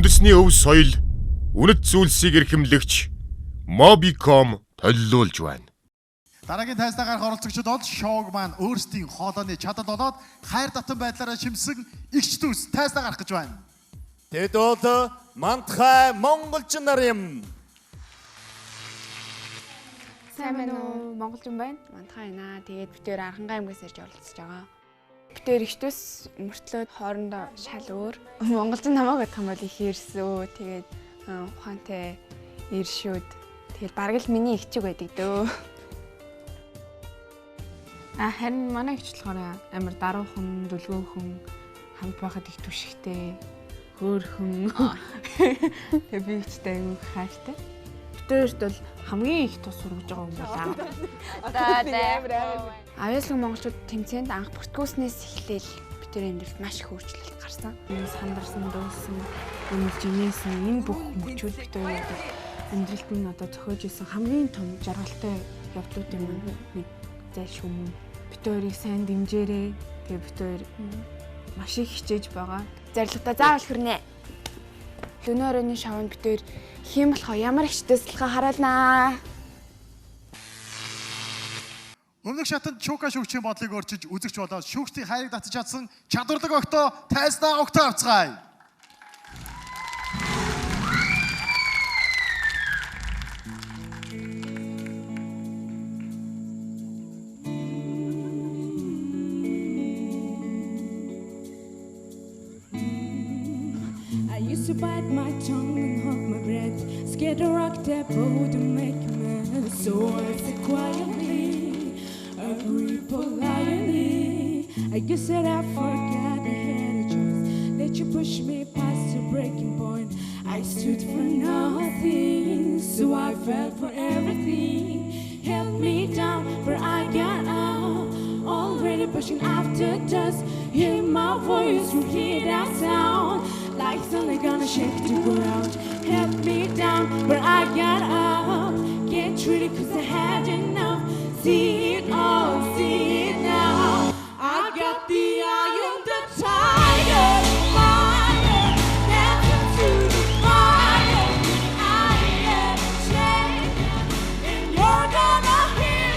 үндэсний өв соёл, үнэт зүйлсийг эрхэмлэгч Mobicom төлөвлөж байна. Дараагийн тайзнаа гарах оролцогчид бол шоуг маань өөрсдийн хоолойны чадал болоод хайр татан байдлаараа шимсэн игч дүүс тайзнаа гарах гэж байна. Тэд бол мантхай монголчин нар юм. Сайн байна уу? Монголчин байна. Мантхай наа. Тэгээд битээр Архангай аймгаас ирж оролцож байгаа. Битээр ихтус мөртлөө хоорондоо шал өөр. Монголчин намайг бодох юм бол их ирсүү. Тэгээд ухаантай иршүүд. Тэгэл бараг л миний ихчиг байдаг дөө. Харин манай ихч болохоор амар даруухан, дүлгөөнхэн, хамт байхад их түшигтэй, хөөрхөн. Тэгээ би ихтэй аюу хайртай. Битээрт бол хамгийн их тус сургаж байгаа юм байна. Аюулгүй монголчууд тэмцээнд анх бүртгүүлснээс эхлээл битээр амьдралд маш их өөрчлөлт гарсан. Сандарсан, дуусан, өмнөж инээсэн энэ бүх мөчүүд битээр амьдралд нь одоо зохиож исэн хамгийн том жаргалтай явдлуудын нэг зайлшгүй юм. Битээрийг сайн дэмжээрэй. Тэгээ битээр маш их хичээж байгаа. Зорилготой заавал хүрнэ. Лөнөөрөний шоунд битээр хийм болохоо ямар их төслөхө харуулнаа. Өмнөх шатанд Чука шүүгчийн бодлыг өөрчилж үзэгч болоод шүүгчдийн хайрыг татж чадсан чадварлаг огтоо тайзнаа огтоо авцгаая. I used to bite my tongue and hold my breath, scared to rock that boat to make me. So I said quietly, agreed politely. I guess that I forgot I had a choice. Let you push me past the breaking point. I stood for nothing, so I fell for everything. Held me down, but I got up. Already pushing after dust. Hear my voice, you hear that sound. Like something gonna shake the ground. Held me down, but I got up. Get treated cause I had enough. See it all, see it now. I got the iron, the tiger, fire. Never to the fire. I am shaken, and you're gonna hear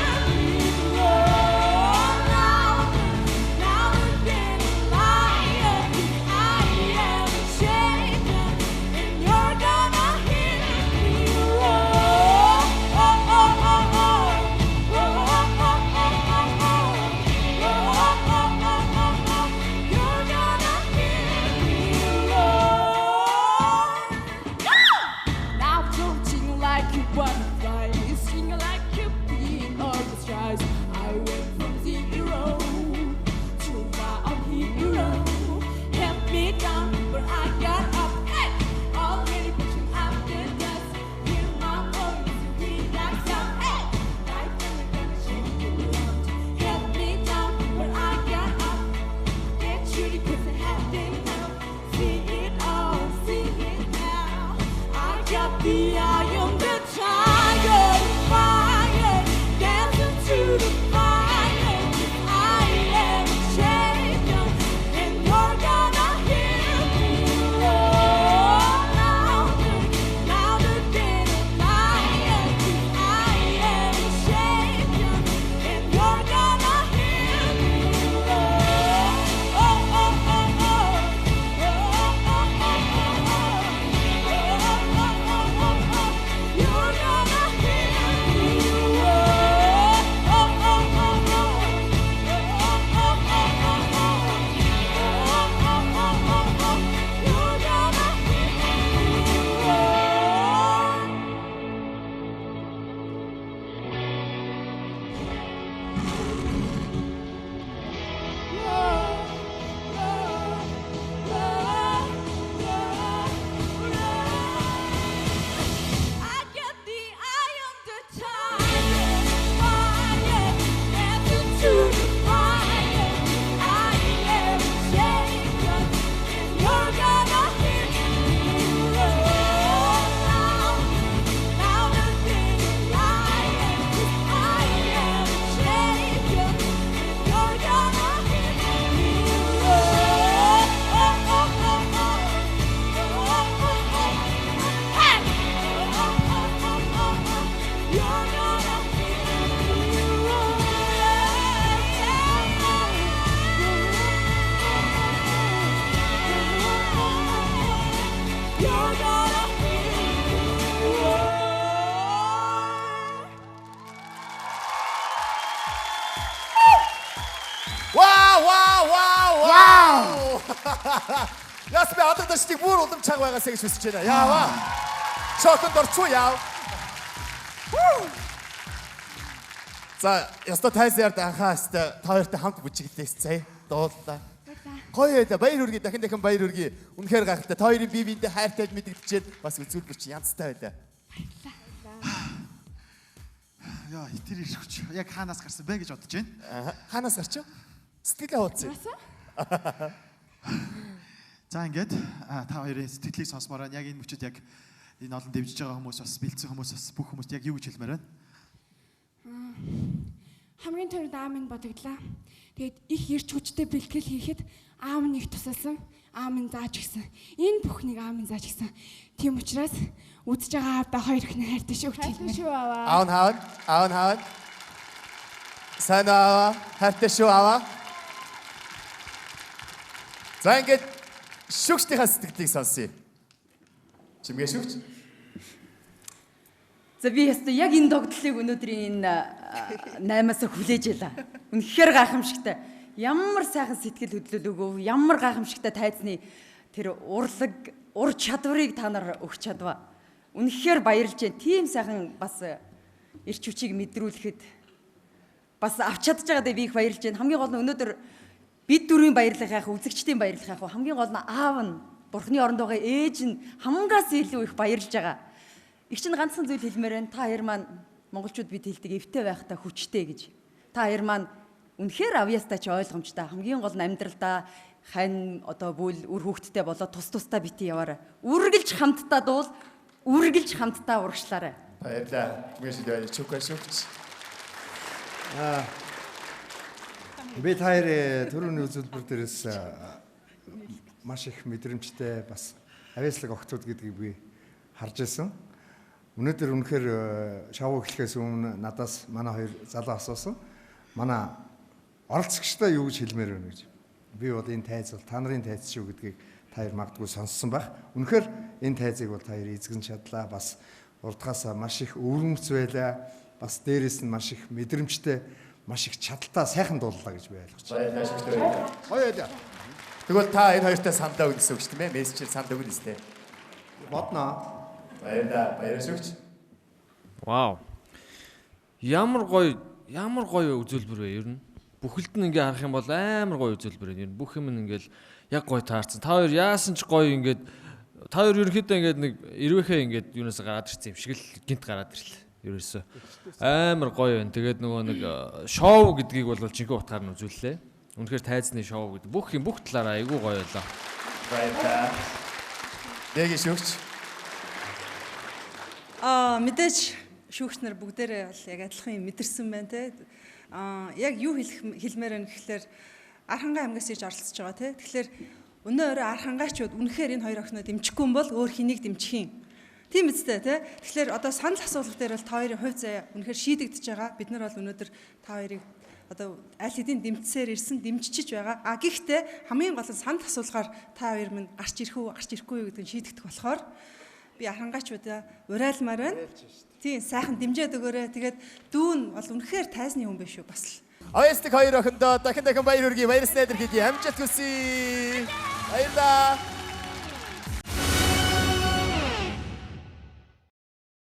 me roar loud. Now we're getting lighter. I am shaken, and you're gonna hear me roar. Oh, oh, oh, oh. Oh, oh, oh, oh, oh. Яс би одоо дэшиг бүр уламжлаг байгаасаа гэж хүсэж байна. Яава. Шоконд орчуу яав. За, яста тайзаар анхаастай та хоёртой хамт бүжиглээс заяа. Дууллаа. Гоё ээ, баяр хүргэе, дахин баяр хүргэе. Үнэхээр гайхалтай. Та хоёрын бие биендээ хайртай мэдэгдчихэд бас үзүүлбэр чи янзтай байлаа. Яа, тэр ирэх. Яг хаанаас гарсан бэ гэж бодож байна. Хаанаас гарч вэ? Сэтгэлээ хуудсан. За ингээд та хоёрын сэтгэлийг сонсомоор байна. Яг энэ мөчөд яг энэ олон дэмжиж байгаа хүмүүс бас бэлдсэн хүмүүс бас бүх хүмүүст яг юу гэж хэлмээр байна. Хамгийн түрүүнд аав минь бодогдлаа. Тэгээд их ирч хүчтэй бэлтгэл хийхэд аав минь их тусалсан. Аав минь зааж гисэн. Энэ бүхнийг аав минь зааж гисэн. Тийм учраас үзэж байгаа аавдаа хоёр ихний хайртай шүү гэж хэлмээр. Шүү аваа. Аав хаад. Санаа хайртай шүү аваа. За ингээд шүгчдийнхаа сэтгэлийг сонсъё. Чимгээ шүгч. За би ястаа яг энэ тогтлыг өнөөдрийн энэ 8-аас хүлээж ялаа. Үнэхээр гайхамшигтай. Ямар сайхан сэтгэл хөдлөл өгөв, ямар гайхамшигтай тайзны тэр урлаг, ур чадварыг та нар өгч чадваа. Үнэхээр баярлж байна. Тийм сайхан бас эрч хүчийг мэдрүүлэхэд бас авч чадж байгаадаа би их баярлж байна. Хамгийн гол нь өнөөдөр бид дөрвийн баярлах яах, үзэгчдийн баярлах яах, хамгийн гол нь аав нь, Бурхны оронд байгаа ээж нь хамгаас илүү их баярлж байгаа. Их чинь ганцхан зүйл хэлмээр байна. Та хоёр маань монголчууд бид хэлдэг эвтэй байхдаа хүчтэй гэж. Та хоёр маань үнэхээр авьяастай ч ойлгомжтой. Хамгийн гол нь амьдралдаа хань одоо бүл үр хүүхдтэй болоод тус-тустай бити яваарай. Үргэлж хамтдаа дуул, үргэлж хамтдаа урагшлаарай. Баярлалаа. Түгээш дээ чүкэ шүгч. Би та хоёрын түрүүний үзүүлбэр дээрээс маш их мэдрэмжтэй бас авьяаслаг огтуд гэдгийг би харж байсан. Өнөөдөр үнэхээр шоу эхлэхээс өмнө надаас манай хоёр залуу асуусан. Манай оролцогчтой юу гэж хэлмээр байна гэж. Би бол энэ тайз бол та нарын тайз шүү гэдгийг та хоёр магадгүй сонссон байх. Үнэхээр энэ тайзыг бол та хоёр эзэгэн чадлаа. Бас урдгаасаа маш их өвөрмөц байлаа. Бас дээрээс нь маш их мэдрэмжтэй, маш их чадaltaа сайхан дууллаа гэж би ойлгож байна. Баярлалаа шүгч. Гоё байлаа. Тэгвэл та энэ хоёртой сандаа өгсөн үг тийм ээ. Мессежээр санд өгнө өстэй. Бодноо. Баярлалаа шүгч. Вау. Ямар гоё үзүүлбэр вэ ер нь. Бүхэлд нь ингээ харах юм бол амар гоё үзүүлбэр байна. Ер нь бүх юм ингээл яг гоё таарсан. Та хоёр яасан ч гоё ингээд та хоёр ерөнхийдөө ингээд нэг ирвэхээ ингээд юунаас гараад ирсэн юм шиг л гинт гараад ирлээ. Ерөөсөө амар гоё байна. Тэгээд нөгөө нэг шоу гэдгийг бол жинхэнэ утгаар нь үзүүллээ. Үнэхээр тайзны шоу гэдэг бүх талаараа айгүй гоё байлаа. Баярлалаа. Дэги шүгч. Мэдээж шүүгч нар бүгдээрээ бол яг адилхан юм мэдэрсэн байна те. Яг юу хэлмээр байна гэхэлэр Архангай аймгаас ирж оролцож байгаа те. Тэгэхээр өнөө өрөө Архангайчууд үнэхээр энэ хоёр охиноо дэмжихгүй юм бол өөр хэнийг дэмжих юм. Тийм үстэй те. Тэгэхээр одоо санал асуулга дээр бол та хоёрын хувь заяа үнэхээр шийдэгдэж байгаа. Бид нар бол өнөөдөр та хоёрыг одоо аль хэдийн дэмжсээр ирсэн, дэмжиж байгаа. Гэхдээ хамгийн гол нь санал асуулгаар та хоёр минь гарч ирэх үү, гарч ирэхгүй юу гэдгийг шийдэгдэх болохоор би Архангайчуудаа урайлмаар байна. Тийм сайхан дэмжээд өгөөрэй. Тэгээд дүүн бол үнэхээр тайзны хүн биш үү бас л. Авьяастай хоёр охиндоо дахин баяр хүргэе. Баяр сайдар хийе. Амжилт хүсье. Баярлалаа.